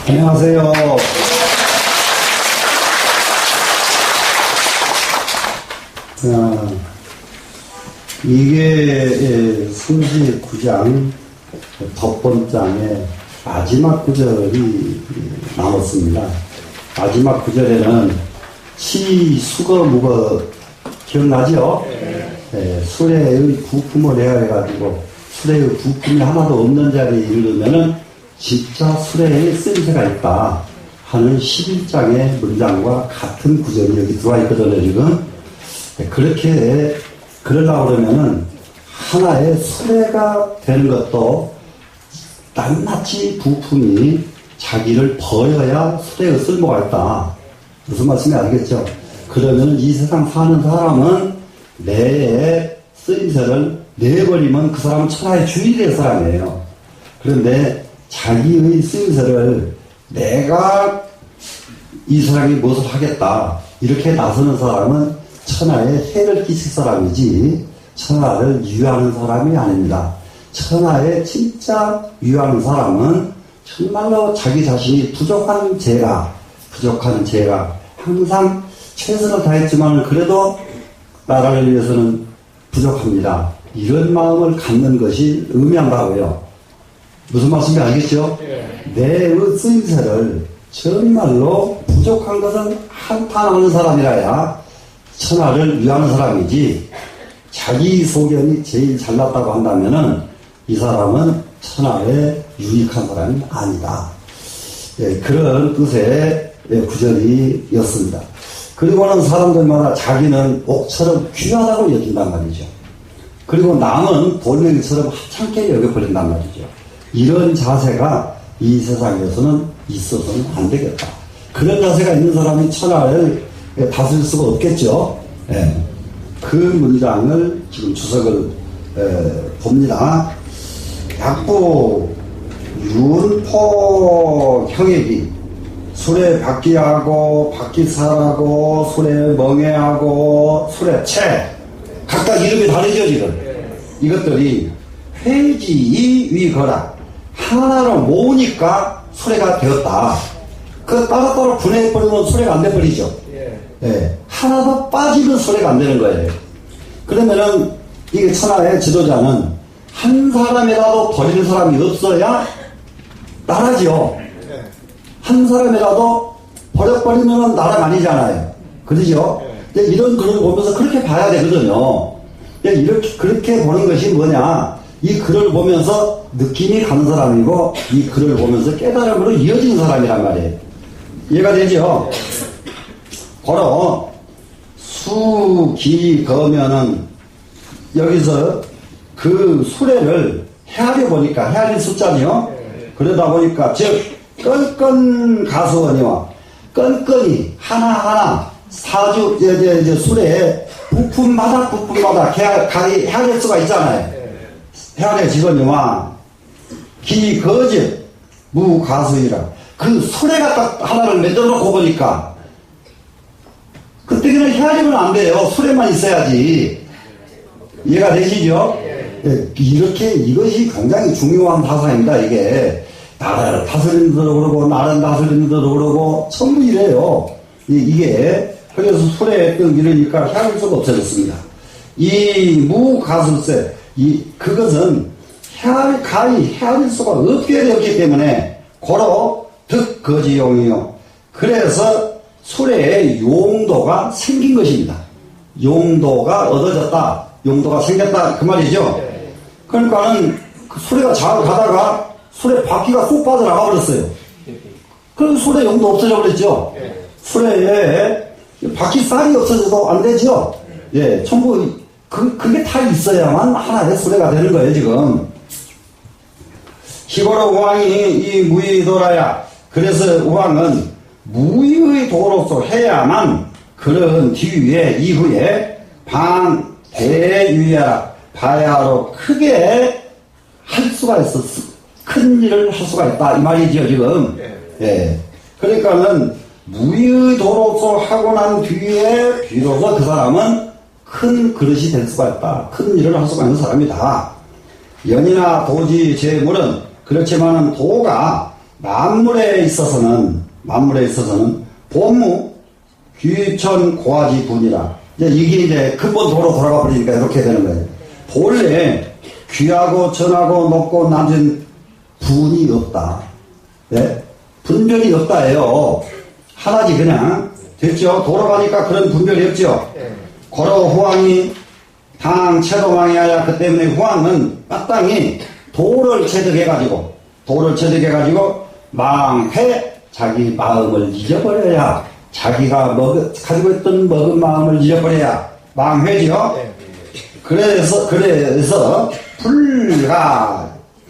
안녕하세요. 이게 39장 덧번장의 마지막 구절이 남았습니다. 마지막 구절에는 시수거무거 기억나죠? 네, 수레의 부품을 해가지고 수레의 부품이 하나도 없는 자리에 이르면은 진짜 수레에 쓰임새가 있다 하는 11장의 문장과 같은 구절이 여기 들어와 있거든요, 지금. 네, 그렇게 그러려고 그러면은 하나의 수레가 되는 것도 낱낱이 부품이 자기를 버려야 수레의 쓸모가 있다. 무슨 말씀인지 알겠죠? 그러면 이 세상 사는 사람은 내의 쓰임새를 내버리면 그 사람은 천하의 주인이 될 사람이에요. 그런데 자기의 쓰임새를 내가 이 사람이 무엇을 하겠다 이렇게 나서는 사람은 천하에 해를 끼칠 사람이지 천하를 유하는 사람이 아닙니다. 천하에 진짜 유하는 사람은 정말로 자기 자신이 부족한 죄가 항상 최선을 다했지만 그래도 나라를 위해서는 부족합니다. 이런 마음을 갖는 것이 의미한다고요. 무슨 말씀인지 알겠죠? 내의 쓰임새를 정말로 부족한 것은 한탄하는 사람이라야 천하를 위하는 사람이지 자기 소견이 제일 잘났다고 한다면은 이 사람은 천하에 유익한 사람이 아니다. 예, 그런 뜻의 구절이었습니다. 그리고는 사람들마다 자기는 옥처럼 귀하다고 여긴단 말이죠. 그리고 남은 돌멩이처럼 하찮게 여겨버린단 말이죠. 이런 자세가 이 세상에서는 있어서는 안 되겠다. 그런 자세가 있는 사람이 천하를 다스릴 수가 없겠죠. 예. 그 문장을 지금 주석을 봅니다. 약부 윤포 형액이 술에 박기하고 박기사하고 술에 멍해하고 술에 채 각각 이름이 다르죠 지금. 이것들이 회지 위거라 하나로 모으니까 수레가 되었다. 그 따로따로 분해해버리면 수레가 안 돼버리죠. 예. 하나도 빠지면 수레가 안 되는 거예요. 그러면은 이게 천하의 지도자는 한 사람이라도 버리는 사람이 없어야 나라죠. 한 사람이라도 버려버리면 나라가 아니잖아요. 그러죠? 이런 글을 보면서 그렇게 봐야 되거든요. 그렇게 보는 것이 뭐냐. 이 글을 보면서 느낌이 가는 사람이고 이 글을 보면서 깨달음으로 이어지는 사람이란 말이에요. 이해가 되죠? 바로 수기거면은 여기서 그 수레를 헤아려 보니까 헤아릴 숫자니요. 그러다 보니까 즉 끈끈 가수원이와 끈끈이 하나하나 사주 수레에 부품마다 헤아릴 수가 있잖아요. 헤아려지거니와 기거즉 무가수이라 그 수레가 딱 하나를 만들어 놓고 보니까 그때 그냥 헤아리면 안 돼요. 수레만 있어야지. 이해가 되시죠? 예, 이렇게 이것이 굉장히 중요한 사상입니다. 이게 나라를 다스리는 데도 그러고 나라를 다스리는 데도 그러고 전부 이래요. 이게 그래서 수레에 또 이러니까 헤아릴 수가 없어졌습니다. 이 무가술세 그것은 가히 헤아릴 수가 없게 되었기 때문에 고로 득거지용이요. 그래서 수레의 용도가 생긴 것입니다. 용도가 얻어졌다. 용도가 생겼다. 그 말이죠. 그러니까는 그 수레가 잘 가다가 수레 바퀴가 쏙 빠져나가 버렸어요. 그럼 수레 용도 없어져 버렸죠. 수레에 바퀴살이 없어져도 안 되죠. 예, 전부 그게 다 있어야만 하나의 수레가 되는 거예요, 지금. 희고로 우왕이 이 무의 도라야. 그래서 우왕은 무의 도로서 해야만 그런 뒤에 이후에 대유야 바야로 크게 할 수가 있었어. 큰 일을 할 수가 있다. 이 말이죠, 지금. 예. 그러니까는 무의 도로서 하고 난 뒤에 비로소 그 사람은 큰 그릇이 될 수가 있다. 큰 일을 할 수가 있는 사람이다. 연이나 도지 재물은 그렇지만은 도가 만물에 있어서는 본무, 귀천, 고하지, 분이라. 이게 이제 근본 도로 돌아가 버리니까 이렇게 되는 거예요. 본래 귀하고 천하고 높고 낮은 분이 없다. 예? 분별이 없다예요. 하나지 그냥. 됐죠? 돌아가니까 그런 분별이 없죠. 고로 후왕이 당 체도망이하여 그 때문에 후왕은 마땅히 도를 체득해가지고 망해 자기 마음을 잊어버려야 자기가 가지고 있던 먹은 마음을 잊어버려야 망회죠. 그래서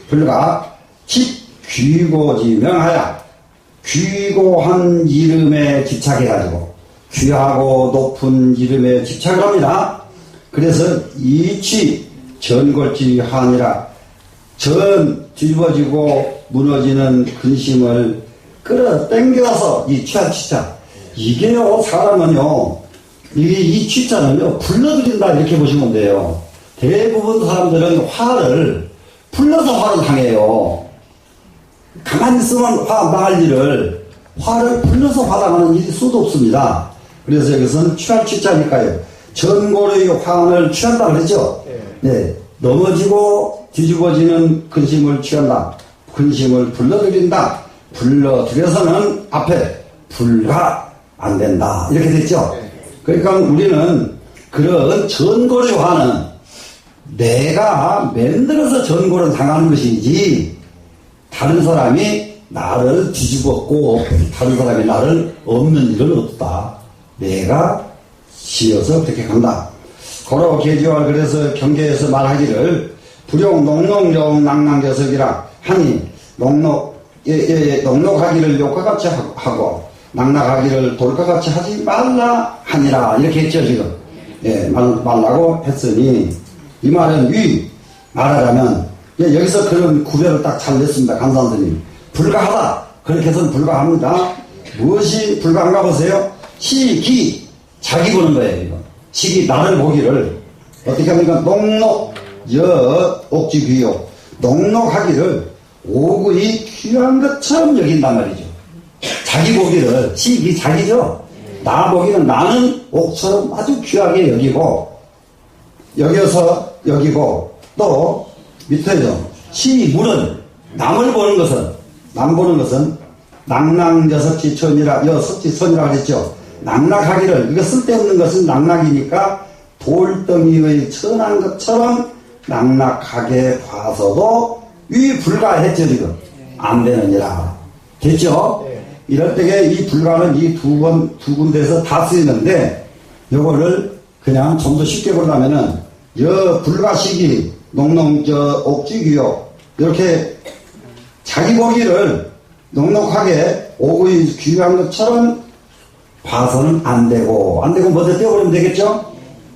불가 집 귀고지명하여 귀고한 이름에 집착해가지고 귀하고 높은 이름에 집착을 합니다. 그래서 이치 전골지하니라 뒤집어지고 무너지는 근심을 끌어당겨서 이 취하치자. 이게요, 사람은요, 이 취자는요, 불러들인다, 이렇게 보시면 돼요. 대부분 사람들은 화를 불러서 화를 당해요. 가만히 있으면 화 나갈 일을 화를 불러서 화당하는 일이 수도 없습니다. 그래서 여기서는 취할 취자니까요. 전골의 화환을 취한다 그랬죠? 네. 넘어지고 뒤집어지는 근심을 취한다. 근심을 불러들인다. 불러들여서는 앞에 불가 안 된다. 이렇게 됐죠? 그러니까 우리는 그런 전골의 화는 내가 만들어서 전골을 당하는 것이지 다른 사람이 나를 뒤집었고 다른 사람이 나를 없는 일은 없다. 내가 지어서 그렇게 간다. 고로 계지와 그래서 경계에서 말하기를 불용 농농정 낭낭저석이라 하니 농록하기를 욕과 같이 하고 낙낙하기를 돌과 같이 하지 말라 하니라 이렇게 했죠 지금. 예, 말라고 했으니 이 말은 말하자면 여기서 그런 구별을 딱 잘 냈습니다. 감사선생님. 불가하다 그렇게 해서는 불가합니다. 무엇이 불가한가 보세요. 시기 자기 보는 거예요. 이거. 시기 나를 보기를 어떻게 합니까? 농록 옥지귀요 농록하기를 오구이 귀한 것처럼 여긴단 말이죠. 자기 보기를 시기 자기죠. 나 보기는 나는 옥처럼 아주 귀하게 여기고 또 밑에요. 물은 남을 보는 것은 낙낙여석지천이라 석지천이라고 했죠. 낙낙하기를 이거 쓸데없는 것은 낙낙이니까 돌덩이의 천한 것처럼 낙낙하게 봐서도 불가했죠 지금. 안 되느니라. 됐죠? 이럴 때에 이 불가는 이 두 군데에서 다 쓰이는데 요거를 그냥 좀 더 쉽게 보려면은 불가시기 옥지귀요 이렇게 자기 보기를 넉넉하게 오구이 귀한 것처럼 봐서는 안 되고 먼저 떼어버리면 되겠죠?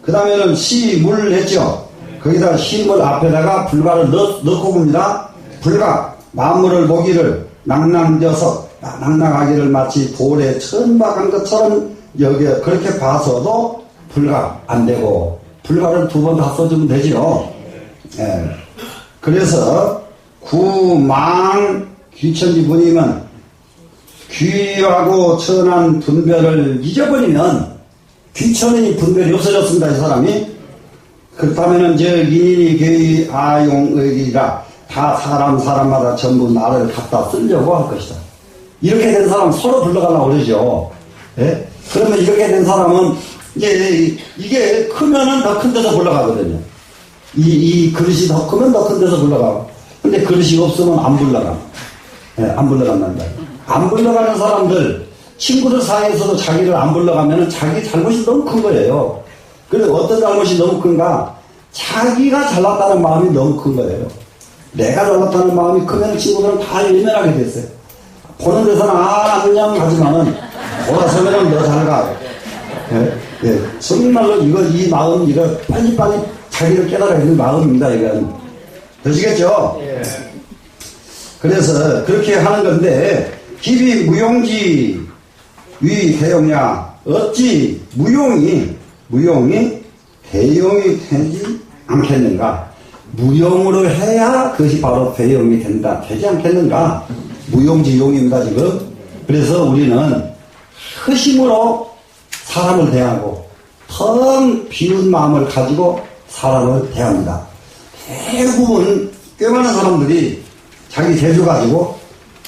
그 다음에는 시물 했죠? 거기다 시물 앞에다가 불가를 넣고 봅니다. 불가 만물을 보기를 낙낙하기를 마치 돌에 천박한 것처럼 그렇게 봐서도 불가 안 되고 불가를 두 번 다 써주면 되지요. 예. 그래서 구망 귀천지 분이면 귀하고 천한 분별을 잊어버리면 귀천의 분별이 없어졌습니다. 이 사람이. 그렇다면은 인인이 괴의 아용의리라 다 사람마다 전부 나를 갖다 쓰려고 할 것이다. 이렇게 된 사람 서로 불러가려고 그러죠. 예? 그러면 이렇게 된 사람은 이게 크면은 더 큰 데서 불러가거든요. 이 그릇이 더 크면 더 큰 데서 불러가고. 근데 그릇이 없으면 안 불러가. 예, 안 불러간단다. 안 불러가는 사람들, 친구들 사이에서도 자기를 안 불러가면 자기 잘못이 너무 큰 거예요. 그래서 어떤 잘못이 너무 큰가? 자기가 잘났다는 마음이 너무 큰 거예요. 내가 잘났다는 마음이 크면 친구들은 다 일면하게 됐어요. 보는 데서는 안녕 하지만은 돌아서면은 너 잘 가. 예, 정말로 이 마음, 빨리빨리 자기를 깨달아야 되는 마음입니다, 이건. 되시겠죠? 예. 그래서 그렇게 하는 건데, 기비 무용지 위 대용냐, 어찌 무용이 대용이 되지 않겠는가? 무용으로 해야 그것이 바로 대용이 된다, 되지 않겠는가? 무용지용입니다, 지금. 그래서 우리는 허심으로 사람을 대하고 텅 비운 마음을 가지고 사람을 대합니다. 대부분 꽤 많은 사람들이 자기 재주 가지고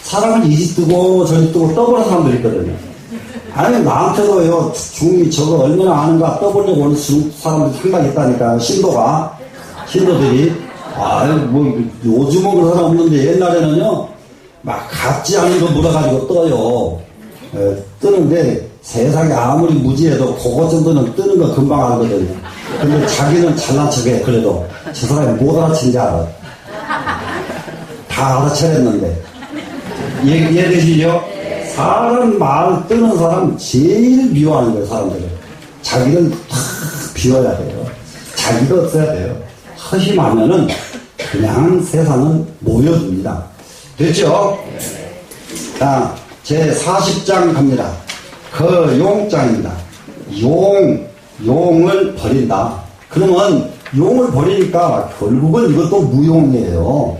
사람을 이리 뜨고 저리 뜨고 떠보는 사람들이 있거든요. 아니, 나한테도요, 중이 저거 얼마나 아는가 떠보려고 오는 사람들이 상당히 있다니까, 신도들이. 아유, 뭐, 요즘은 그런 사람 없는데 옛날에는요, 막 같지 않은 거 물어가지고 떠요. 뜨는데 세상에 아무리 무지해도 그거 정도는 뜨는 거 금방 알거든요. 근데 자기는 잘난 척해. 그래도 저 사람이 못 알아챈지 알아. 다 알아차렸는데. 이해되시죠? 사람 말 뜨는 사람 제일 미워하는 거예요, 사람들은. 자기는 탁 비워야 돼요. 자기가 없어야 돼요. 허심하면은 그냥 세상은 모여듭니다. 됐죠? 자, 제 40장 갑니다. 그 용장입니다. 용을 버린다. 그러면 용을 버리니까 결국은 이것도 무용이에요.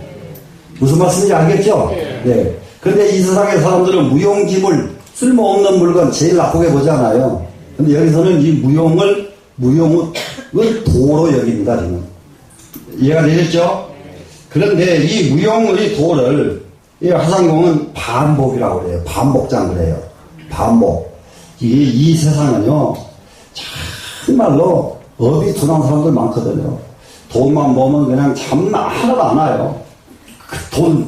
무슨 말씀인지 알겠죠? 네. 근데 이 세상의 사람들은 무용지물, 쓸모없는 물건 제일 나쁘게 보잖아요. 근데 여기서는 이 무용을 도로 여깁니다, 지금. 이해가 되셨죠? 그런데 이 무용의 도를, 이 화상공은 반복이라고 그래요. 반복장 그래요. 반복. 이 세상은요, 정말로 업이 둔한 사람들 많거든요. 돈만 보면 그냥 참 하나도 안 와요.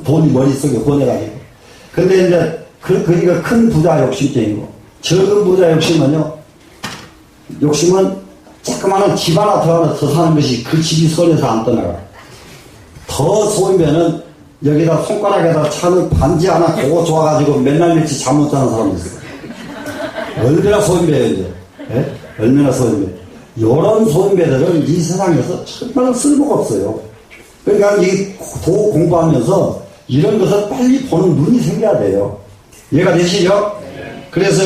돈이 머릿속에 보내가지고. 근데 이제, 그러니까 큰 부자 욕심쟁이고, 적은 부자 욕심은요, 욕심은 조그마한 집 하나 더 사는 것이 그 집이 손에서 안 떠나가. 더 소이면은 여기다 손가락에다 차는 반지 하나 그거 좋아가지고 맨날 며칠 잠 못 자는 사람도 있어요. 얼마나 소인배예요, 이제. 예? 얼마나 소인배. 요런 소인배들은 이 세상에서 정말 쓸모가 없어요. 그러니까 이 도 공부하면서 이런 것을 빨리 보는 눈이 생겨야 돼요. 이해가 되시죠? 그래서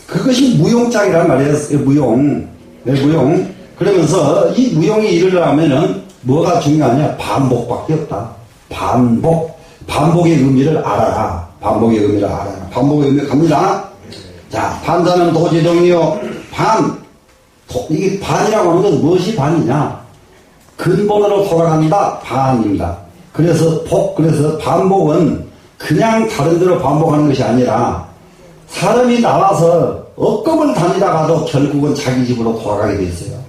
그것이 무용장이란 말이에요. 무용. 네, 무용. 그러면서 이 무용이 이르려면은 뭐가 중요하냐? 반복밖에 없다. 반복. 반복의 의미를 알아라. 반복의 의미를 알아라. 반복의 의미 갑니다. 자, 반자는 도지동이요. 이게 반이라고 하는 건 무엇이 반이냐? 근본으로 돌아간다. 반입니다. 그래서 반복은 그냥 다른 데로 반복하는 것이 아니라 사람이 나와서 억겁을 다니다가도 결국은 자기 집으로 돌아가게 돼 있어요.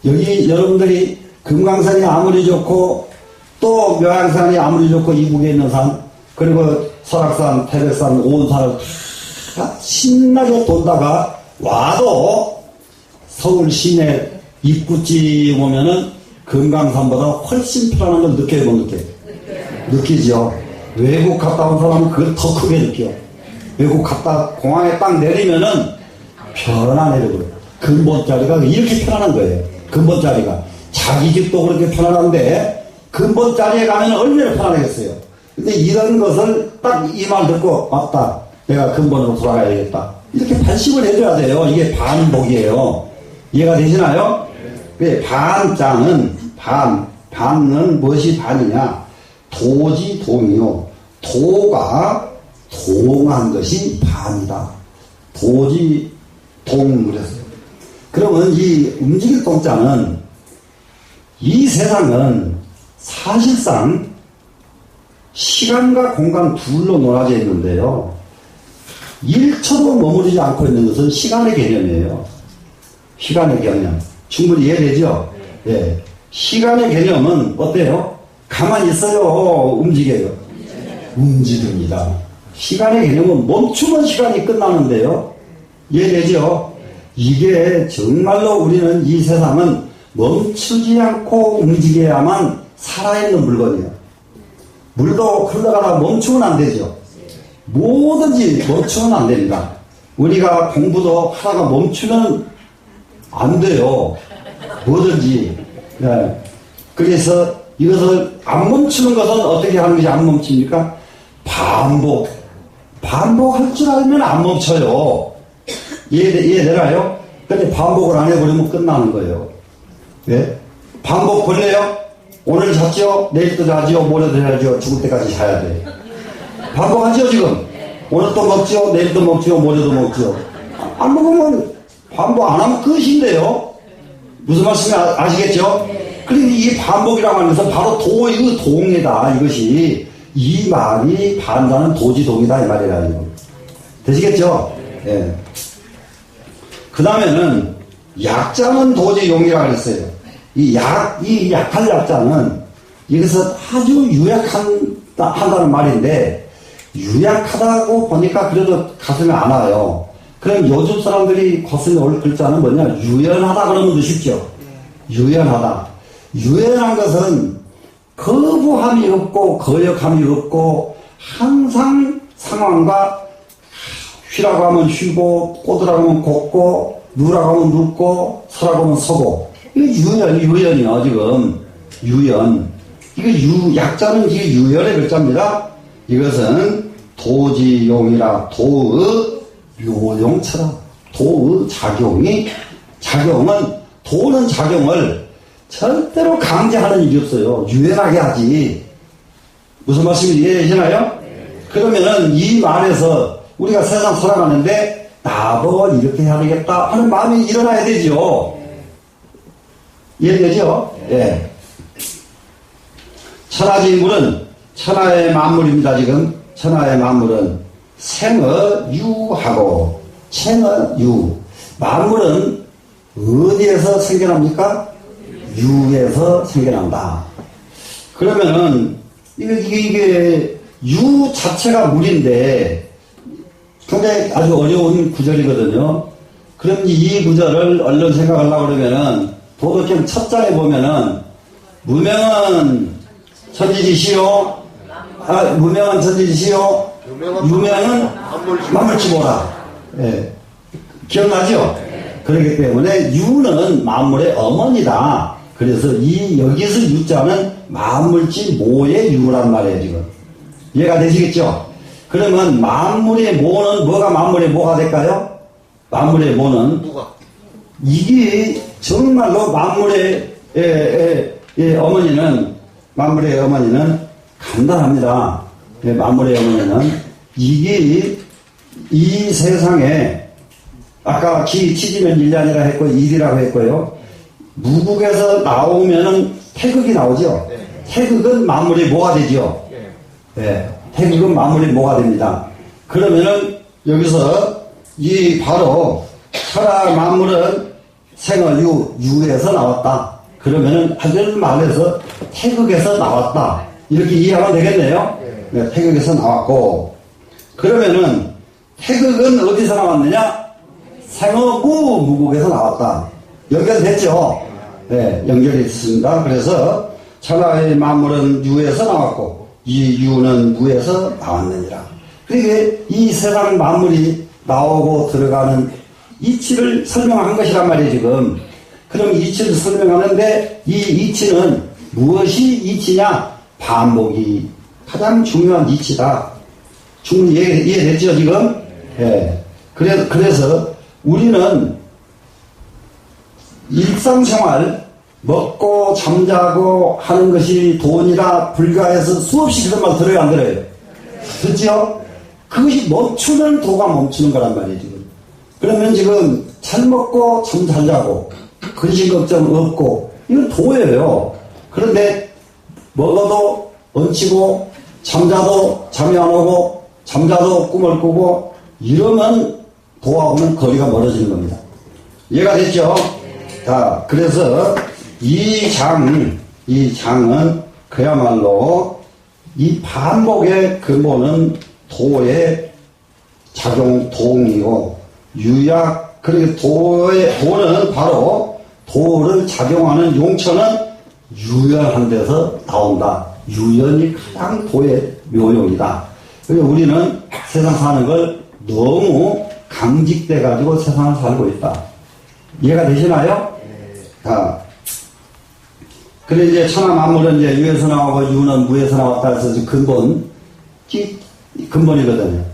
여기 여러분들이 금강산이 아무리 좋고 또 묘양산이 아무리 좋고 이북에 있는 산 그리고 설악산, 태백산, 온산을 다 신나게 돌다가 와도 서울 시내 입구쯤 오면은 금강산보다 훨씬 편안한 걸 느껴요, 못 느껴요? 느끼죠. 외국 갔다 온 사람은 그걸 더 크게 느껴. 외국 갔다 공항에 딱 내리면은 편안해요. 근본자리가 이렇게 편안한 거예요. 근본자리가. 자기 집도 그렇게 편안한데 근본자리에 가면 얼마나 편안하겠어요. 근데 이런 것을 딱 이 말 듣고 맞다. 내가 근본으로 돌아가야겠다. 이렇게 반식을 해줘야 돼요. 이게 반복이에요. 이해가 되시나요? 왜 반자는 반은 무엇이 반이냐? 도지동이요. 도가 동한 것이 반이다. 도지동 그랬어요. 그러면 이 움직일 동자는 이 세상은 사실상 시간과 공간 둘로 놀아져 있는데요. 1초도 머무르지 않고 있는 것은 시간의 개념이에요. 시간의 개념. 충분히 이해되죠? 예. 시간의 개념은 어때요? 가만히 있어요? 움직여요? 움직입니다. 시간의 개념은 멈추면 시간이 끝나는데요. 이해되죠? 이게 정말로 우리는 이 세상은 멈추지 않고 움직여야만 살아있는 물건이에요. 물도 흘러가다가 멈추면 안 되죠. 뭐든지 멈추면 안 됩니다. 우리가 공부도 하다가 멈추면 안 돼요. 뭐든지. 네. 그래서 이것을 안 멈추는 것은 어떻게 하는 것이 안 멈춥니까? 반복. 반복할 줄 알면 안 멈춰요. 이해되나요? 근데 반복을 안 해버리면 끝나는 거예요. 네? 반복 걸려요? 오늘 잤죠? 내일도 자죠? 모레도 자죠? 죽을 때까지 자야 돼. 반복하죠, 지금? 오늘 또 먹죠, 내일 또 먹죠, 모레도 먹죠. 안 먹으면 반복 안 하면 끝인데요. 무슨 말씀인지 아시겠죠? 그러니까 이 반복이라고 하는 것은 바로 도의 동이다, 이것이. 이 말이 반자는 도지동이다, 이 말이라. 되시겠죠? 예. 그 다음에는 약자는 도지용이라고 그랬어요. 이 약할 약자는 이것은 아주 유약한다는 말인데, 유약하다고 보니까 그래도 가슴에 안 와요. 그럼 요즘 사람들이 가슴에 올 글자는 뭐냐? 유연하다 그러면 더 쉽죠? 유연하다. 유연한 것은 거부함이 없고, 거역함이 없고, 항상 상황과 쉬라고 하면 쉬고, 꽂으라고 하면 꽂고, 누라고 하면 눕고, 서라고 하면 서고. 이거 유연이요, 지금. 유연. 이거 약자는 이게 유연의 글자입니다. 이것은 도지용이라, 도의 묘용처럼, 도의 작용은, 도는 작용을 절대로 강제하는 일이 없어요. 유연하게 하지. 무슨 말씀인지 이해되시나요? 그러면은 이 말에서 우리가 세상 살아가는데 나보고 이렇게 해야 되겠다 하는 마음이 일어나야 되죠. 이해되죠? 예. 천하지물은 천하의 만물입니다, 지금. 천하의 만물은 생어유하고, 생어유. 만물은 어디에서 생겨납니까? 유에서 생겨난다. 그러면은, 이게, 유 자체가 물인데, 굉장히 아주 어려운 구절이거든요. 그럼 이 구절을 얼른 생각하려고 그러면은, 도덕경 첫 장에 보면은, 무명은 천지지시요, 무명은 천지지시요, 유명은 만물치보라. 예. 기억나죠? 그렇기 때문에 유는 만물의 어머니다. 그래서 여기서 유자는 만물치 모의 유란 말이에요, 지금. 이해가 되시겠죠? 그러면 만물의 모는 뭐가 만물의 모가 될까요? 만물의 모는 이게 정말로 만물의 만물의 어머니는 간단합니다. 만물의 어머니는 이게 이 세상에 아까 치지면 1년이라 했고 1이라고 했고요. 무국에서 나오면은 태극이 나오죠. 태극은 만물의 모가 되죠. 태극은 만물의 모가 됩니다. 그러면은 여기서 바로 천하 만물은 생어유, 유에서 나왔다. 그러면은 하늘 말에서 태극에서 나왔다. 이렇게 이해하면 되겠네요. 네, 태극에서 나왔고, 그러면은 태극은 어디서 나왔느냐? 생어무 무국에서 나왔다. 연결됐죠? 네, 연결이 있습니다. 그래서 천하의 만물은 유에서 나왔고, 이 유는 무에서 나왔느니라. 그러니까 이 세상 만물이 나오고 들어가는 이치를 설명한 것이란 말이에요, 지금. 그럼 이치를 설명하는데 이 이치는 무엇이 이치냐? 반복이 가장 중요한 이치다. 충분히 이해됐죠, 지금? 예. 그래서 우리는 일상생활 먹고 잠자고 하는 것이 돈이라 불가해서 수없이 그런 말 들어요, 안 들어요? 듣죠? 그것이 멈추면 도가 멈추는 거란 말이에요, 지금. 그러면 지금 잘 먹고 잠 잘 자고 근심 걱정 없고 이건 도예요. 그런데 먹어도 얹히고 잠자도 잠이 안 오고 잠자도 꿈을 꾸고 이러면 도하고는 거리가 멀어지는 겁니다. 이해가 됐죠? 자, 그래서 이 장은 그야말로 이 반복의 근본은 도의 작용 도응이고 유약, 그러니까 도는 바로 도를 작용하는 용처는 유연한 데서 나온다. 유연이 가장 도의 묘용이다. 그래서 우리는 세상 사는 걸 너무 강직돼가지고 세상을 살고 있다. 이해가 되시나요? 자, 그래 이제 천하 만물은 이제 유에서 나오고 유는 무에서 나왔다 해서 근본이거든요.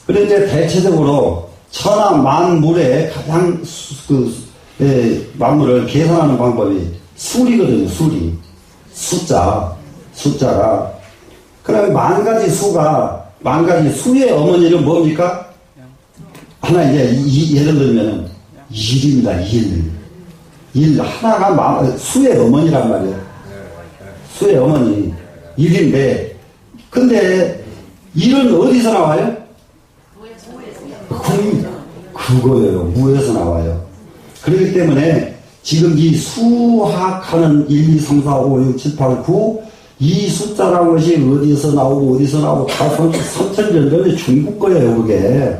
그래 이제 대체적으로 천하 만물의 가장 만물을 계산하는 방법이 수리거든요. 수리. 숫자가. 그러면 만 가지 수가 만 가지 수의 어머니는 뭡니까? 하나 이제 예를 들면은 일입니다. 일 하나가 수의 어머니란 말이에요. 수의 어머니 일인데, 근데 일은 어디서 나와요? 그거예요. 무에서 나와요. 그렇기 때문에 지금 이 수학하는 1, 2, 3, 4, 5, 6, 7, 8, 9 이 숫자라는 것이 어디서 나오고 다 3,000년 전에 중국 거예요. 그게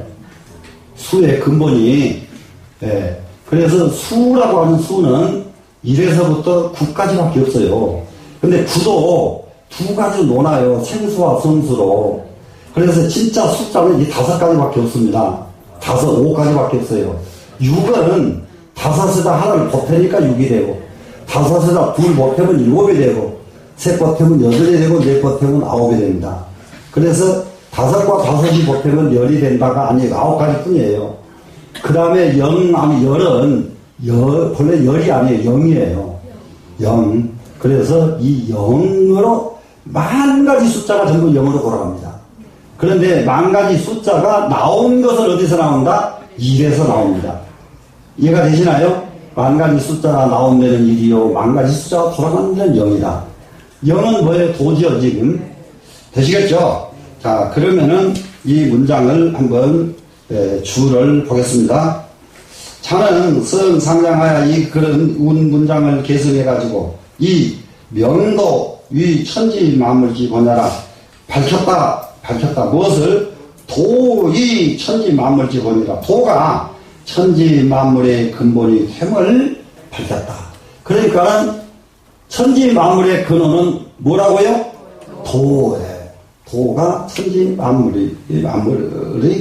수의 근본이. 예. 그래서 수라고 하는 수는 1에서부터 9까지밖에 없어요. 근데 9도 두 가지로 논아요. 생수와 성수로. 그래서 진짜 숫자는 이 5가지밖에 없습니다. 5가지밖에 없어요. 6은 5에다 하나를 보태니까 6이 되고, 5에다 둘 보태면 7이 되고, 셋 보태면 8이 되고, 넷 보태면 9이 됩니다. 그래서 5과 5이 보태면 10이 된다가 아니에요. 9가지 뿐이에요. 그 다음에 열은, 본래 열이 아니에요. 0이에요. 0. 그래서 이 0으로 만 가지 숫자가 전부 0으로 돌아갑니다. 그런데 만 가지 숫자가 나온 것은 어디서 나온다? 1에서 나옵니다. 이해가 되시나요? 만 가지 숫자가 나온 데는 1이요. 만 가지 숫자가 돌아가는 데는 0이다. 0은 뭐예요? 도지요, 지금. 되시겠죠? 자, 그러면은 이 문장을 한번 주를 보겠습니다. 자는 성상장하여 이 그런 문장을 개성해가지고 이 명도 위 천지 만물지 보냐라 밝혔다. 무엇을? 도이 천지 만물지 보니라. 도가 천지 만물의 근본이 됨을 밝혔다. 그러니까 천지 만물의 근원은 뭐라고요? 도가 천지 만물의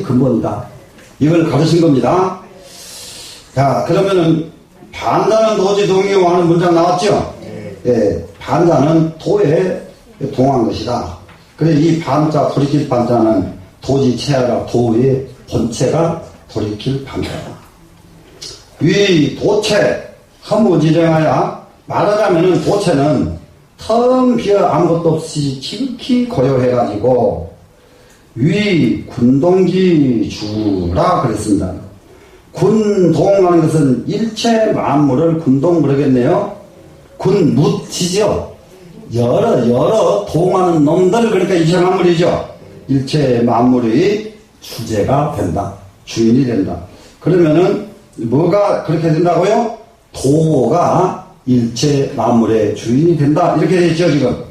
근본이다. 이걸 가르친 겁니다. 자, 그러면은 반자는 도지 동이요 하는 문장 나왔죠? 예, 반자는 도에 동한 것이다. 그래, 이 반자, 돌이킬 반자는 도지 체하라. 도의 본체가 돌이킬 반자다. 위 도체 허무지정하여 말하자면은 도체는 텅 비어 아무것도 없이 지극히 고요해가지고 위 군동지 주라 그랬습니다. 군동하는 것은 일체 만물을 군동 그러겠네요. 군무지죠. 여러 동하는 놈들, 그러니까 일체 만물이죠. 일체 만물의 주제가 된다. 주인이 된다. 그러면은 뭐가 그렇게 된다고요? 도가 일체 만물의 주인이 된다. 이렇게 되죠, 지금.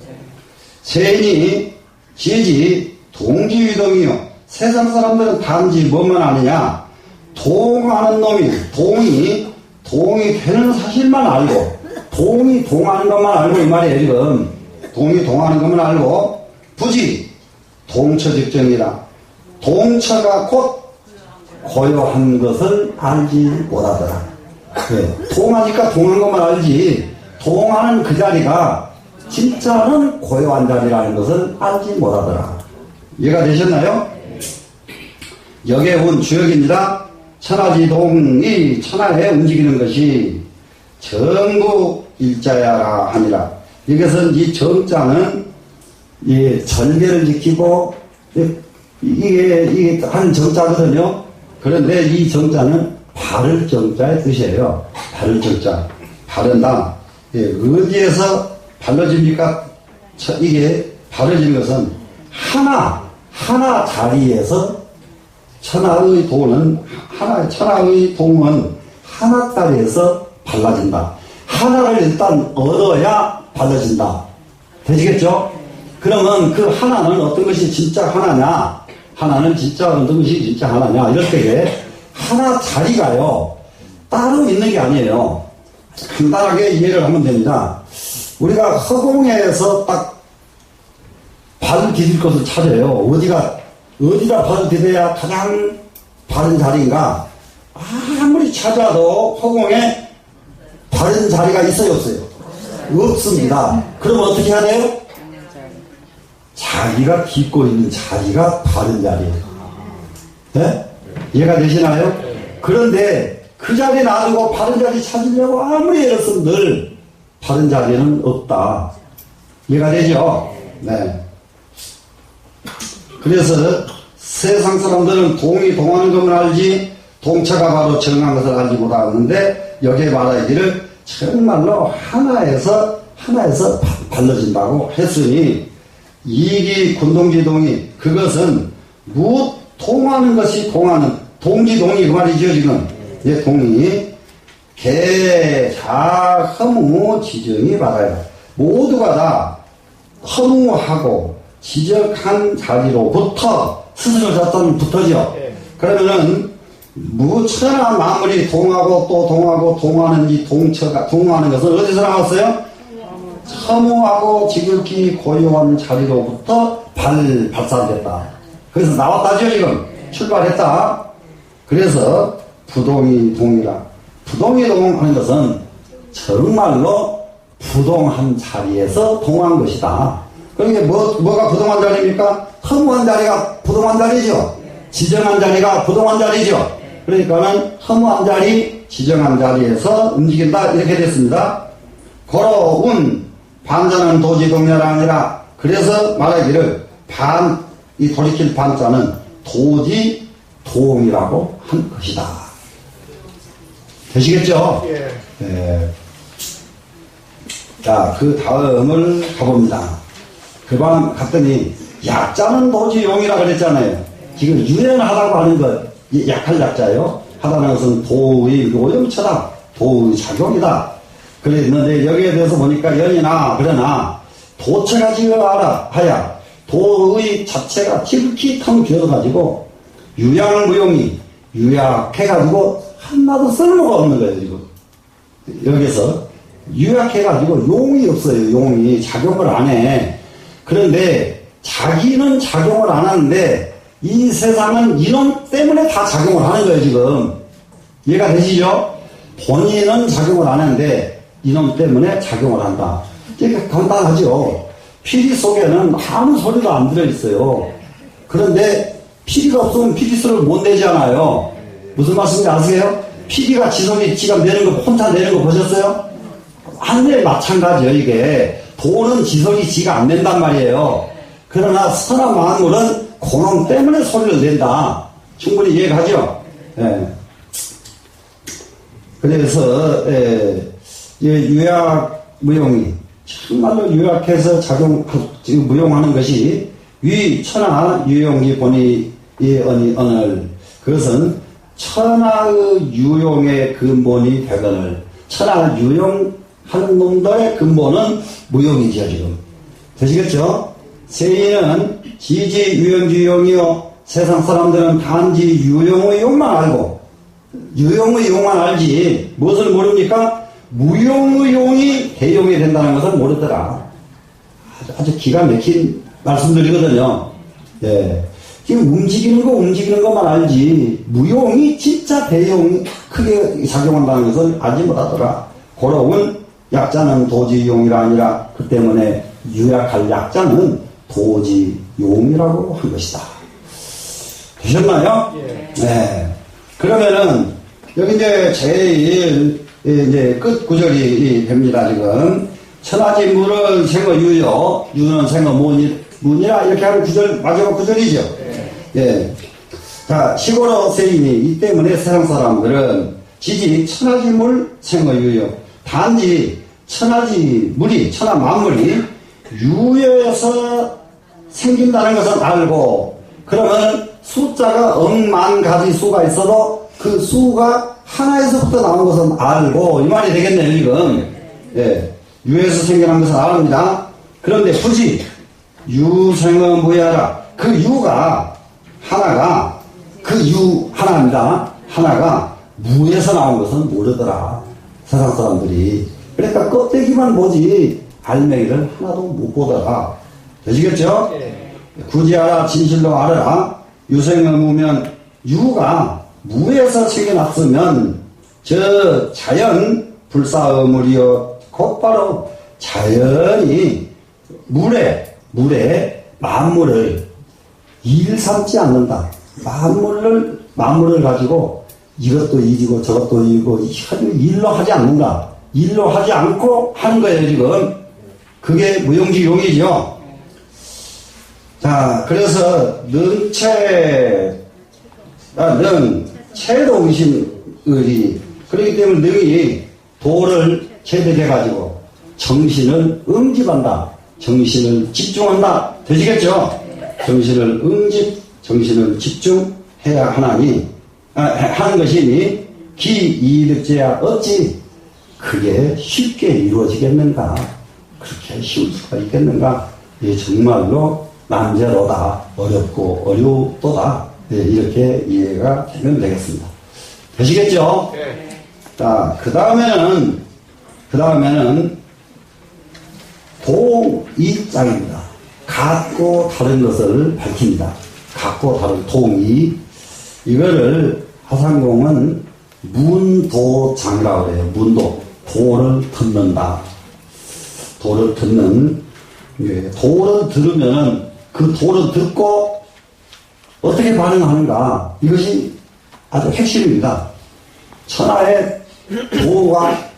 세인이 지지 동지위동이요. 세상 사람들은 단지 뭐만 아느냐? 동하는 놈이, 동이 되는 사실만 알고, 동이 동하는 것만 알고, 이 말이에요, 지금. 동이 동하는 것만 알고, 부지, 동처 직정이라. 동처가 곧 고요한 것을 알지 못하더라. 네. 동하니까 동한 것만 알지, 동하는 그 자리가 진짜는 고요한 자리라는 것을 알지 못하더라. 이해가 되셨나요? 여기에 온 주역입니다. 천하지동이 천하에 움직이는 것이 전부 일자야라 하니라. 이것은 이 정자는 이 절개를 지키고 이게 하는 정자거든요. 그런데 이 정자는 바를 정자의 뜻이에요. 바를 정자. 바른다. 예, 어디에서 발라집니까? 이게 바르진 것은 하나 자리에서 천하의 동은 하나 자리에서 발라진다. 하나를 일단 얻어야 발라진다. 되시겠죠? 그러면 그 하나는 어떤 것이 진짜 하나냐? 하나는 진짜 어떤 것이 진짜 하나냐? 이럴 때에 하나 자리가요, 따로 있는 게 아니에요. 간단하게 이해를 하면 됩니다. 우리가 허공에서 딱 발을 디딜 것을 찾아요. 어디다 발을 디뎌야 가장 바른 자리인가? 아무리 찾아도 허공에 바른 자리가 있어요, 없어요? 없습니다. 그럼 어떻게 해야 돼요? 자기가 딛고 있는 자리가 바른 자리예요. 네? 이해가 되시나요? 그런데 그 자리 놔두고 바른 자리 찾으려고 아무리 애썼으면 늘 바른 자리는 없다. 이해가 되죠? 네. 그래서 세상 사람들은 동이 동하는 것만 알지 동체가 바로 정한 것을 알지 못하는데 여기에 말하기를 정말로 하나에서 발라진다고 했으니 이기 군동지동이 그것은 동하는 것이 동하는 동지동이 그 말이죠 지금. 예, 동이 개자 허무 지정이 받아요. 모두가 다 허무하고 지적한 자리로부터 스스로 잡다는 붙어죠. 그러면은 무천하 만물이 동하고 또 동하고 동하는 이 동하는 것은 어디서 나왔어요? 허무하고 지극히 고요한 자리로부터 발산됐다. 그래서 나왔다죠 지금. 출발했다. 그래서 부동이 동이라. 부동이 동하는 것은 정말로 부동한 자리에서 동한 것이다. 그러니까 뭐가 부동한 자리입니까? 허무한 자리가 부동한 자리죠. 지정한 자리가 부동한 자리죠. 그러니까는 허무한 자리, 지정한 자리에서 움직인다 이렇게 됐습니다. 고로운 반자는 도지동야가 아니라 그래서 말하기를 이 돌이킬 반자는 도지동이라고 한 것이다. 되시겠죠? 예. 자, 그 다음을 가봅니다. 그 방 갔더니 약자는 도지용이라 그랬잖아요. 지금 유연하다고 하는 것, 약할 약자요. 하다는 것은 도의 요염처다. 도의 작용이다. 그랬는데 여기에 대해서 보니까 연이나 그러나 도체가 지금 하야 도의 자체가 지극히 텅 비어가지고 유양무용이 유약해가지고 하나도 쓸모가 없는 거예요 지금. 여기서 유약해가지고 용이 없어요. 용이 작용을 안 해. 그런데 자기는 작용을 안 하는데 이 세상은 이놈 때문에 다 작용을 하는 거예요 지금. 이해가 되시죠? 본인은 작용을 안 하는데 이놈 때문에 작용을 한다. 이게 간단하죠. 피리 속에는 아무 소리도 안 들어있어요. 그런데 피리가 없으면 피리소리를 못 내잖아요. 무슨 말씀인지 아세요? 피리가 지속이 지가 내는 거 혼자 내는 거 보셨어요? 한데 마찬가지예요 이게. 도는 지속이 지가 안 낸단 말이에요. 그러나 선한 만물은 고놈 때문에 소리를 낸다. 충분히 이해가죠? 예. 그래서 유약무용이 정말로 유약해서 지금 무용하는 것이 위천하 유용기 본이 언을 그것은 천하의 유용의 근본이 되거늘 천하 유용하는 놈들의 근본은 무용이죠 지금. 되시겠죠? 세인은 지지 유용지용이요 세상 사람들은 단지 유용의 용만 알고 유용의 용만 알지 무엇을 모릅니까? 무용의 용이 대용이 된다는 것을 모르더라. 아주 기가 막힌 말씀드리거든요. 예. 지금 움직이는 것만 알지 무용이 진짜 대용이 크게 작용한다는 것을 알지 못하더라. 고로운 약자는 도지용이라 아니라 그 때문에 유약할 약자는 도지용이라고 한 것이다. 되셨나요? 예. 네. 그러면은 여기 이제 제일 이제 끝 구절이 됩니다 지금. 천하지 물은 생어 유요, 유는 생어 문이라 이렇게 하는 구절 마지막 구절이죠. 예. 자 시골어 세인이 이 때문에 세상 사람들은 지지 천하지 물 생어 유요. 단지 천하지 물이 천하 만물이 유여에서 생긴다는 것은 알고 그러면 숫자가 억만 가지 수가 있어도 그 수가 하나에서부터 나온 것은 알고 이 말이 되겠네요 지금. 예. 유에서 생겨난 것은 압니다. 그런데 굳이 유생어 무야라 그 유가 하나가 그 유 하나입니다. 하나가 무에서 나온 것은 모르더라 세상 사람들이. 그러니까 껍데기만 보지 알맹이를 하나도 못 보더라. 되시겠죠? 굳이 알아 진실로 알아라. 유생어 무면 유가 무에서 생겨났으면 저 자연 불사의물이여 곧바로 자연이 물에 만물을 일삼지 않는다. 만물을 가지고 이것도 일이고 저것도 일이고 일로 하지 않는다. 일로 하지 않고 하는 거예요 지금. 그게 무용지용이죠. 자, 그래서 는 체동심의리. 그렇기 때문에 능이 도를 체득해가지고 정신을 응집한다. 정신을 집중한다. 되시겠죠? 정신을 정신을 집중해야 하는 것이니 기이득제야 어찌 그게 쉽게 이루어지겠는가? 그렇게 쉬울 수가 있겠는가? 이게 정말로 난제로다. 어렵고 어려우도다. 네, 이렇게 이해가 되면 되겠습니다. 되시겠죠? 네. 자, 그 다음에는 동이장입니다. 같고 다른 것을 밝힙니다. 같고 다른 동이. 이거를 하상공은 문도장이라고 해요. 문도. 도를 듣는다. 도를 듣는. 도를 들으면 그 도를 듣고 어떻게 반응하는가. 이것이 아주 핵심입니다. 천하에 도가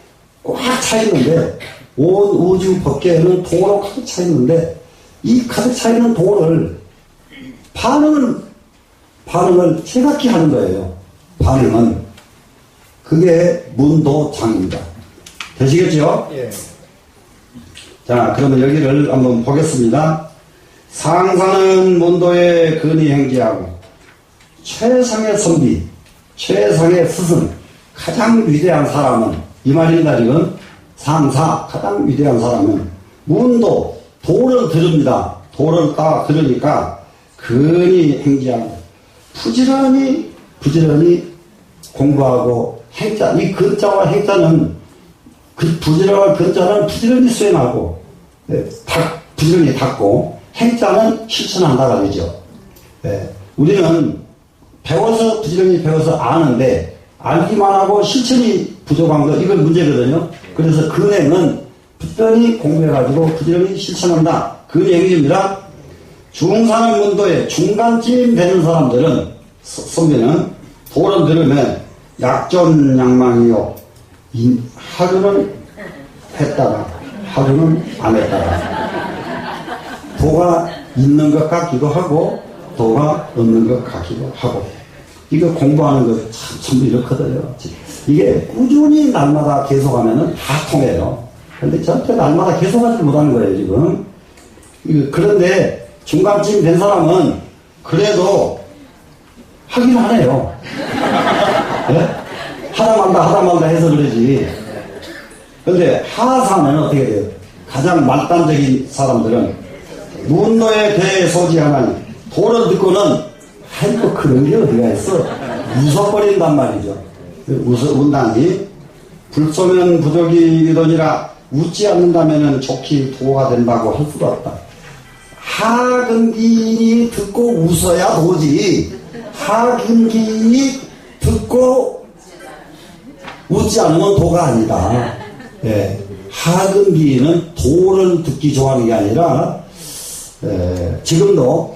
꽉 차있는데, 온 우주 법계에는 도로 가득 차있는데, 이 가득 차있는 도를 반응을 생각히 하는 거예요. 반응은. 그게 문도장입니다. 되시겠죠? 예. 자, 그러면 여기를 한번 보겠습니다. 상사는 문도의 근위 행지하고, 최상의 선비, 최상의 스승, 가장 위대한 사람은, 이 말입니다, 지금. 상사, 가장 위대한 사람은, 문도, 도를 들읍니다. 도를 딱 들으니까, 근위 행지하고, 부지런히 공부하고, 행자, 이 근자와 행자는, 그 부지런한 근자는 부지런히 수행하고, 부지런히 닦고, 행자는 실천한다가 되죠. 우리는 부지런히 배워서 아는데, 알기만 하고 실천이 부족한 거, 이건 문제거든요. 그래서 근행은 부지런히 공부해가지고 부지런히 실천한다. 근행입니다. 중산의 문도에 중간쯤 되는 사람들은, 선배는 도를 들으면 약존양망이요. 하루는 했다가, 하루는 안 했다가. 도가 있는 것 같기도 하고, 도가 없는 것 같기도 하고. 이거 공부하는 거 참 이렇거든요. 이게 꾸준히 날마다 계속하면은 다 통해요. 근데 절대 날마다 계속하지 못하는 거예요, 지금. 그런데 중간쯤 된 사람은 그래도 하긴 하네요. 네? 하다 말다 해서 그러지. 근데 하사는 어떻게 돼요? 가장 말단적인 사람들은 문도에 대해 소지하나니 도를 듣고는 아이고 그런 게 어디가 있어? 웃어버린단 말이죠. 운당이 불쏘면 부족이더니라 웃지 않는다면 좋기 도가 된다고 할 수가 없다. 하근기인이 듣고 웃어야 도지. 하근기인이 듣고 웃지 않으면 도가 아니다. 예. 하근기인은 도를 듣기 좋아하는 게 아니라 지금도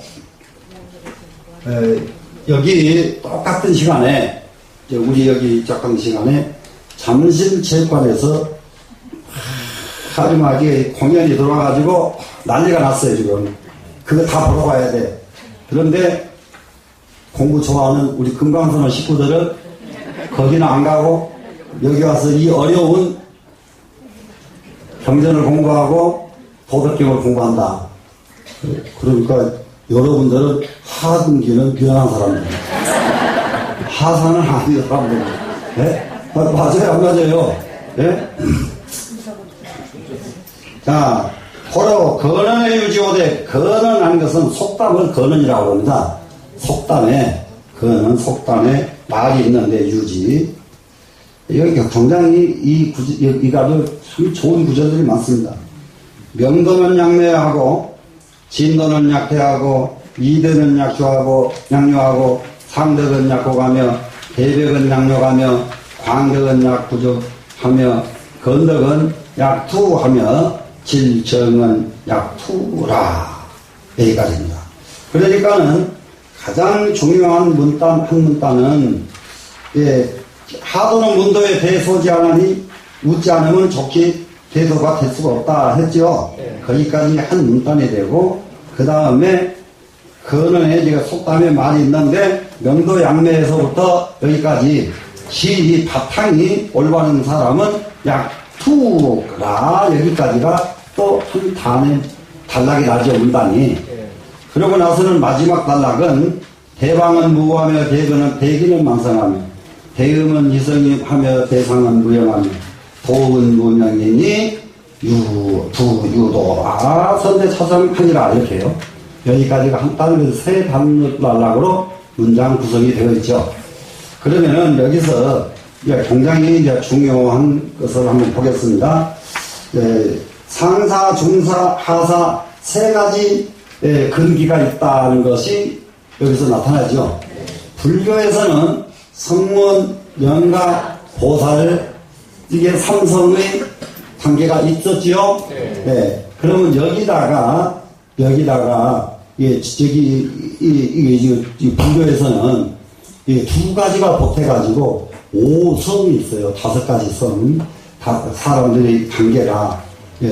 여기 똑같은 시간에 우리 여기 똑같은 시간에 잠실체육관에서 하루마게 공연이 들어와가지고 난리가 났어요. 지금 그거 다 보러 가야 돼. 그런데 공부 좋아하는 우리 금강선원 식구들은 거기는 안 가고 여기 와서 이 어려운 경전을 공부하고 도덕경을 공부한다. 그러니까 여러분들은 하등기는 변한 사람입니다. 하사는 아닌 사람들입니다. 네? 맞아요? 안 맞아요? 네? 자, 호로 근언의 유지오되 근언한 것은 속담을 근언이라고 합니다. 속담에 말이 있는데 유지. 여기 굉장히 이 가도 참 좋은 구절들이 많습니다. 명도는 양매하고 진도는 약해하고 이德는 양요하고 상덕은 약고가며 대백은 양요하며 광덕은 약부족하며 건덕은 약투하며 질정은 약투라. 여기까지입니다. 그러니까는 가장 중요한 문단 한 문단은 하도는 문도에 대소지하나니 웃지 않으면 좋기 대도가 될 수가 없다 했죠. 거기까지 한 문단이 되고 그 다음에 그거는 제가 속담에 많이 있는데, 명도 양매에서부터 여기까지 이 바탕이 올바른 사람은 약투라 여기까지가 또 한 단에 단락이 나죠, 문단이. 그러고 나서는 마지막 단락은 대방은 무하며 대기는 망상하며 대음은 희성하며 대상은 무영하며 도은 무명이니 유도라 선대차상하니라 이렇게 해요. 여기까지가 한 단락에서 세 단락으로 문장 구성이 되어 있죠. 그러면은 여기서 굉장히 이제 중요한 것을 한번 보겠습니다. 상사, 중사, 하사 세 가지 근기가 있다는 것이 여기서 나타나죠. 불교에서는 성문, 영가, 보살 이게 삼성의 관계가 있었지요. 네. 그러면 여기다가 불교에서는 두 가지가 보태가지고 5성이 있어요. 5가지 성. 사람들의 관계가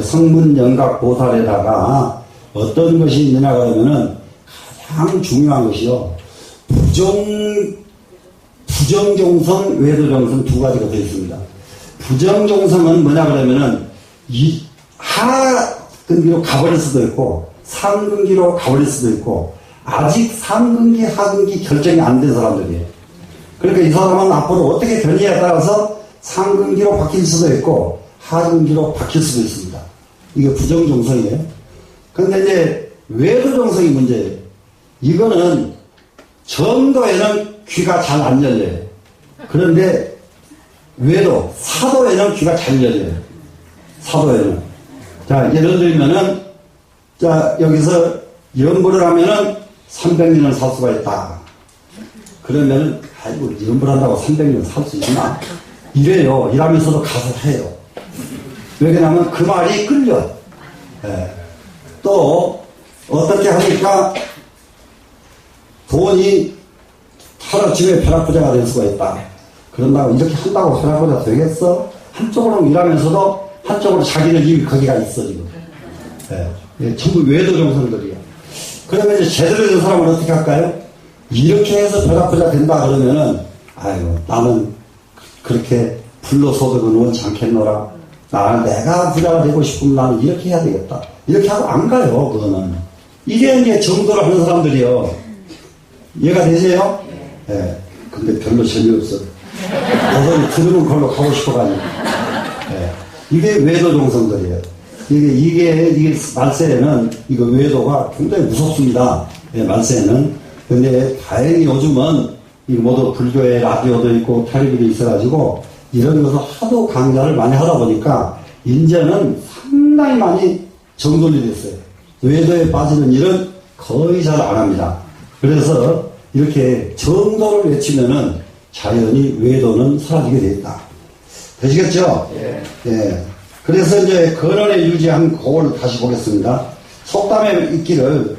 성문, 영각, 보살에다가 어떤 것이 있느냐고 하면은 가장 중요한 것이요. 부정종성, 외도종성 두 가지가 되어 있습니다. 부정종성은 뭐냐 그러면은 하근기로 가버릴 수도 있고 상근기로 가버릴 수도 있고 아직 상근기, 하근기 결정이 안 된 사람들이에요. 그러니까 이 사람은 앞으로 어떻게 되느냐에 따라서 상근기로 바뀔 수도 있고 하근기로 바뀔 수도 있습니다. 이게 부정종성이에요. 근데 이제 외도종성이 문제예요. 이거는 정도에는 귀가 잘 안 열려요. 그런데 사도에는 귀가 잘 열려요. 사도에는. 자, 예를 들면은, 자, 여기서 연부를 하면은 300년을 살 수가 있다. 그러면은, 아이고, 연부를 한다고 300년 살 수 있나? 이래요. 이러면서도 가서 해요. 왜 그러냐면 그 말이 끌려. 또, 어떻게 하니까 돈이 하루아침에 벼락부자가 될 수가 있다. 그런다고 이렇게 한다고 벼락부자 되겠어? 한쪽으로 일하면서도 한쪽으로 자기는 이미 거기가 있어 지금. 전부 외도종성들이야. 그러면 이제 제대로 된 사람은 어떻게 할까요? 이렇게 해서 벼락부자 된다 그러면은 아이고 나는 그렇게 불로소득은 원치 않겠노라. 내가 부자가 되고 싶으면 나는 이렇게 해야 되겠다. 이렇게 하고 안 가요. 그거는. 이게 이제 정도를 하는 사람들이요. 이해가 되세요? 예. 근데 별로 재미없어. 어서 들으면 그걸로 가고 싶어가지고. 예. 이게 외도종성들이에요. 이게 말세에는, 이거 외도가 굉장히 무섭습니다. 예, 말세에는. 근데 다행히 요즘은, 이 모두 불교의 라디오도 있고, 텔레비도 있어가지고, 이런 것을 하도 강좌를 많이 하다 보니까, 이제는 상당히 많이 정돈이 됐어요. 외도에 빠지는 일은 거의 잘 안 합니다. 그래서 이렇게 정도를 외치면은 자연히 외도는 사라지게 되겠다. 되시겠죠? 예. 그래서 이제 근원에 유지한 그걸 다시 보겠습니다. 속담에 있기를.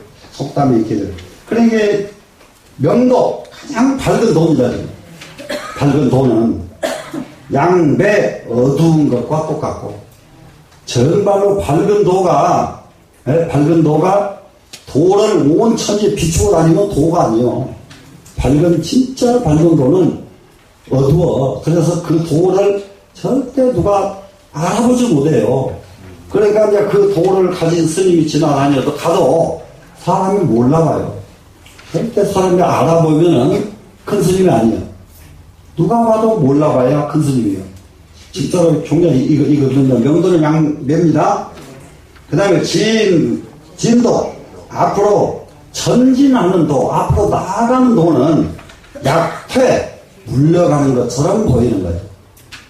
그러니까 명도, 가장 밝은 도입니다. 밝은 도는 양배 어두운 것과 똑같고, 정말로 밝은 도가 도를 온 천지에 비추고 다니면 도가 아니요. 진짜 밝은 도는 어두워. 그래서 그 도를 절대 누가 알아보지 못해요. 그러니까 이제 그 도를 가진 스님이 지나다녀도 가도 사람이 몰라봐요. 절대 사람이 알아보면은 큰 스님이 아니에요. 누가 봐도 몰라봐야 큰 스님이에요. 진짜로 굉장히 이거 명도는 양매입니다. 그 다음에 진도, 앞으로 전진하는 도, 앞으로 나아가는 도는 약퇴, 물러가는 것처럼 보이는 거예요.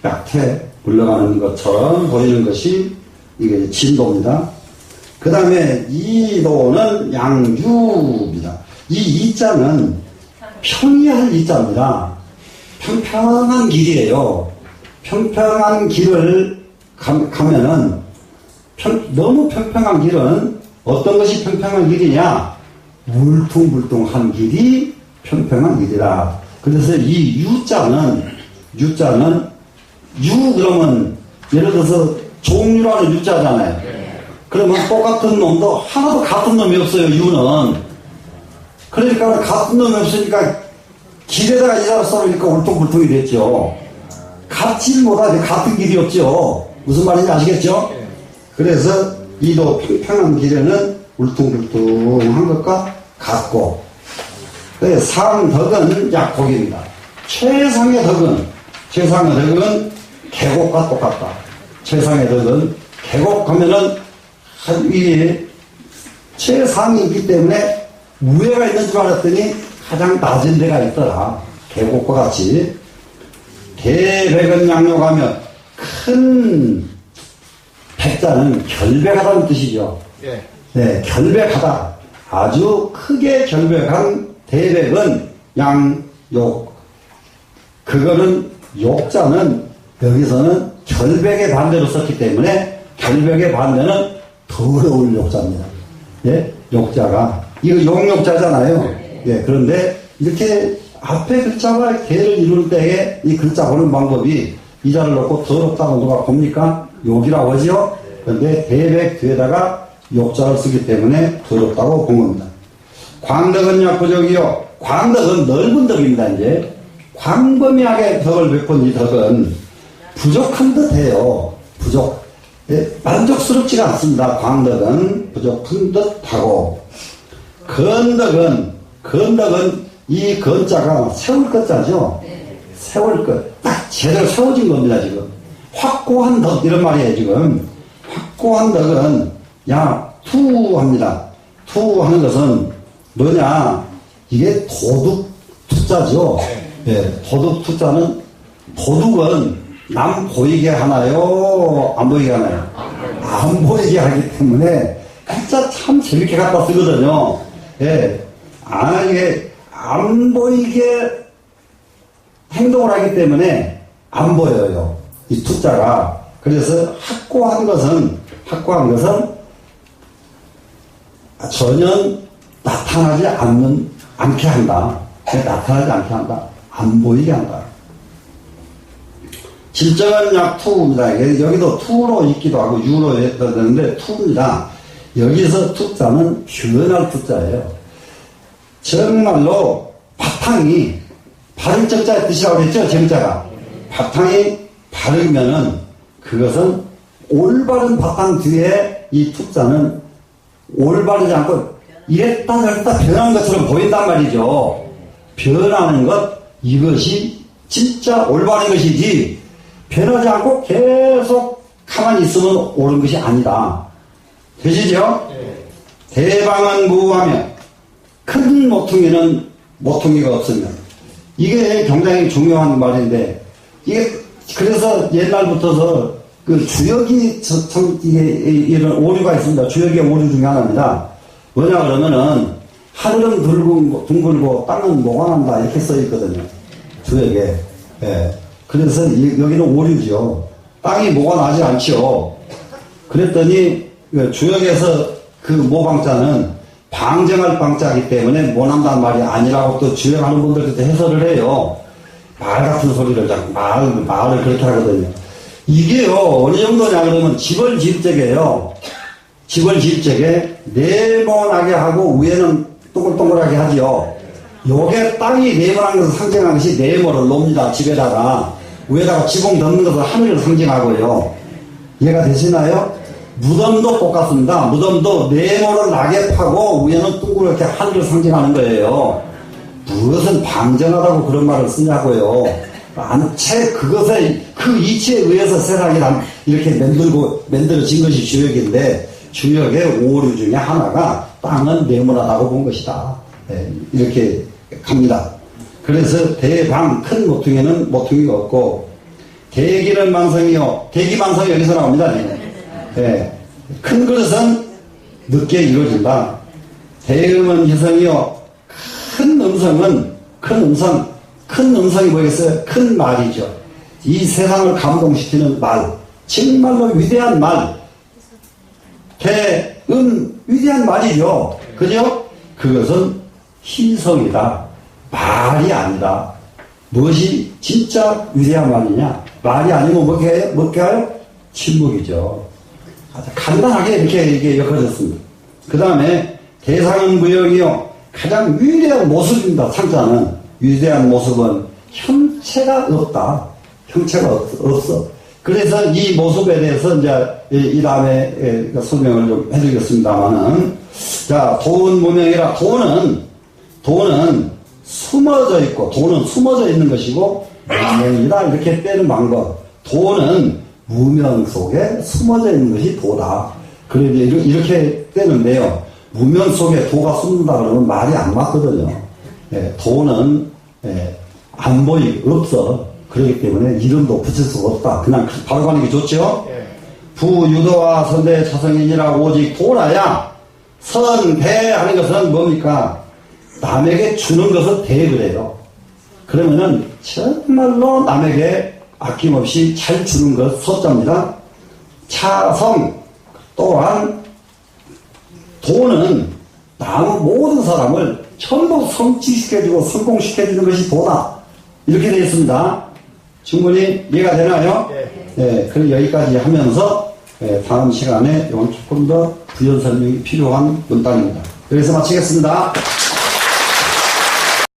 약퇴, 물러가는 것처럼 보이는 것이 이게 진도입니다. 그 다음에 이도는 양유입니다. 이 이자는 평이할 이자입니다. 평평한 길이에요. 평평한 길을 가면은 너무 평평한 길은 어떤 것이 평평한 길이냐? 울퉁불퉁한 길이 평평한 길이라. 그래서 이 유자는 그러면 예를 들어서 종류라는 유자잖아요. 그러면 똑같은 놈도 하나도 같은 놈이 없어요. 유는 그러니까 같은 놈이 없으니까 길에다가 이사를 써놓으니까 울퉁불퉁이 됐죠. 같지를 못하지. 같은 길이 없죠. 무슨 말인지 아시겠죠? 그래서 이도 평평한 길에는 울퉁불퉁한 것과 같고, 상덕은 약곡입니다. 최상의 덕은 계곡과 똑같다. 최상의 덕은 계곡 하면은 이게 최상이 있기 때문에 우회가 있는 줄 알았더니 가장 낮은 데가 있더라. 계곡과 같이. 대백은 양욕하면 큰 백자는 결백하다는 뜻이죠. 네, 결백하다. 아주 크게 결백한 대백은 양욕. 그거는 욕자는 여기서는 결백의 반대로 썼기 때문에 결백의 반대는 더러울 욕자입니다. 예? 욕자가. 이거 용욕자잖아요. 예, 그런데 이렇게 앞에 글자와 개를 이룰 때에 이 글자 보는 방법이 이자를 넣고 더럽다고 누가 봅니까? 욕이라고 하죠? 그런데 대백 뒤에다가 욕자를 쓰기 때문에 더럽다고 본 겁니다. 광덕은 약부적이요. 광덕은 넓은 덕입니다, 이제. 광범위하게 덕을 베푼 이 덕은 부족한 듯 해요. 부족. 예, 만족스럽지가 않습니다. 광덕은 부족한 듯 하고. 건덕은 이 건자가 세울 것자죠. 세울 것. 딱 제대로 세워진 겁니다, 지금. 확고한 덕, 이런 말이에요, 지금. 확고한 덕은, 투합니다. 투하는 것은 뭐냐? 이게 도둑 투자죠. 예, 도둑 투자는, 도둑은 남 보이게 하나요? 안 보이게 하나요? 안 보이게 하기 때문에, 진짜 참 재밌게 갖다 쓰거든요. 예. 이게 안 보이게 행동을 하기 때문에 안 보여요. 이 투자가. 그래서 확고한 것은 전혀 나타나지 않게 한다. 나타나지 않게 한다. 안 보이게 한다. 질정은 약 투입니다. 여기도 투로 있기도 하고 유로 했다 되는데 투입니다. 여기서 투자는 변할 투자예요. 정말로 바탕이 바른 정자의 뜻이라고 그랬죠, 정자가. 바탕이 바르면은 그것은 올바른 바탕 뒤에 이 투자는 올바르지 않고 이랬다 저랬다 변하는 것처럼 보인단 말이죠. 변하는 것, 이것이 진짜 올바른 것이지 변하지 않고 계속 가만히 있으면 옳은 것이 아니다. 되시죠? 대방은 무하면 큰 모퉁이는 모퉁이가 없으면. 이게 굉장히 중요한 말인데, 이게, 그래서 옛날부터서 그 주역이 이게 이런 오류가 있습니다. 주역의 오류 중에 하나입니다. 뭐냐 그러면은, 하늘은 둥글고 땅은 모관한다. 이렇게 써있거든요. 주역에. 예. 그래서 여기는 오류죠. 땅이 모관하지 않죠. 그랬더니, 주역에서 그 모방자는 방정할 방자이기 때문에 못한다는 말이 아니라고 또 주행하는 분들도 해설을 해요. 말 같은 소리를 자꾸 말을 그렇게 하거든요. 이게요, 어느 정도냐 그러면 집을 지을 적에요. 집을 지을 적에 네모나게 하고 위에는 동글동글하게 하지요. 요게 땅이 네모난 것을 상징하는 것이 네모를 놓습니다. 집에다가. 위에다가 지붕 덮는 것을 하늘을 상징하고요. 이해가 되시나요? 무덤도 똑같습니다. 무덤도 네모를 나게 파고 위에는 둥그렇게 하늘을 상징하는 거예요. 무엇은 방정하다고 그런 말을 쓰냐고요. 그것에 그 이치에 의해서 세상이 이렇게 만들어진 것이 주역인데 주역의 오류 중에 하나가 땅은 네모나다고 본 것이다. 네, 이렇게 갑니다. 그래서 대방 큰 모퉁이는 모퉁이가 없고 대기는 망성이요. 대기망성이 여기서 나옵니다. 네. 큰 그릇은 늦게 이루어진다. 대음은 희성이요. 큰 음성이 뭐겠어요? 큰 말이죠. 이 세상을 감동시키는 말. 정말로 위대한 말. 위대한 말이죠. 그죠? 그것은 희성이다. 말이 아니다. 무엇이 진짜 위대한 말이냐? 말이 아니면 뭐게 해요? 침묵이죠. 아주 간단하게 이렇게 엮어졌습니다. 그 다음에 대상은 무역이요. 가장 위대한 모습입니다. 창자는 위대한 모습은 형체가 없다. 형체가 없어. 그래서 이 모습에 대해서 이제 이 다음에 설명을 좀 해드리겠습니다만은, 자, 돈 무명이라 돈은 숨어져 있고, 돈은 숨어져 있는 것이고 무명이다 이렇게 떼는 방법. 돈은 무명 속에 숨어져 있는 것이 도다. 그래서 이렇게 떼는데요. 무명 속에 도가 숨는다 그러면 말이 안 맞거든요. 도는 안 없어. 그렇기 때문에 이름도 붙일 수가 없다. 그냥 바로 가는 게 좋죠? 부유도와 선대 차성인이라 오직 도라야. 선대 하는 것은 뭡니까? 남에게 주는 것을 대 그래요. 그러면은 정말로 남에게 아낌없이 잘 주는 것 서자입니다. 차성 또한 도는 남 모든 사람을 전부 성취시켜주고 성공시켜주는 것이 도다. 이렇게 되어 있습니다. 충분히 이해가 되나요? 네. 그럼 여기까지 하면서 다음 시간에 이건 조금 더 부연 설명이 필요한 문단입니다. 여기서 마치겠습니다.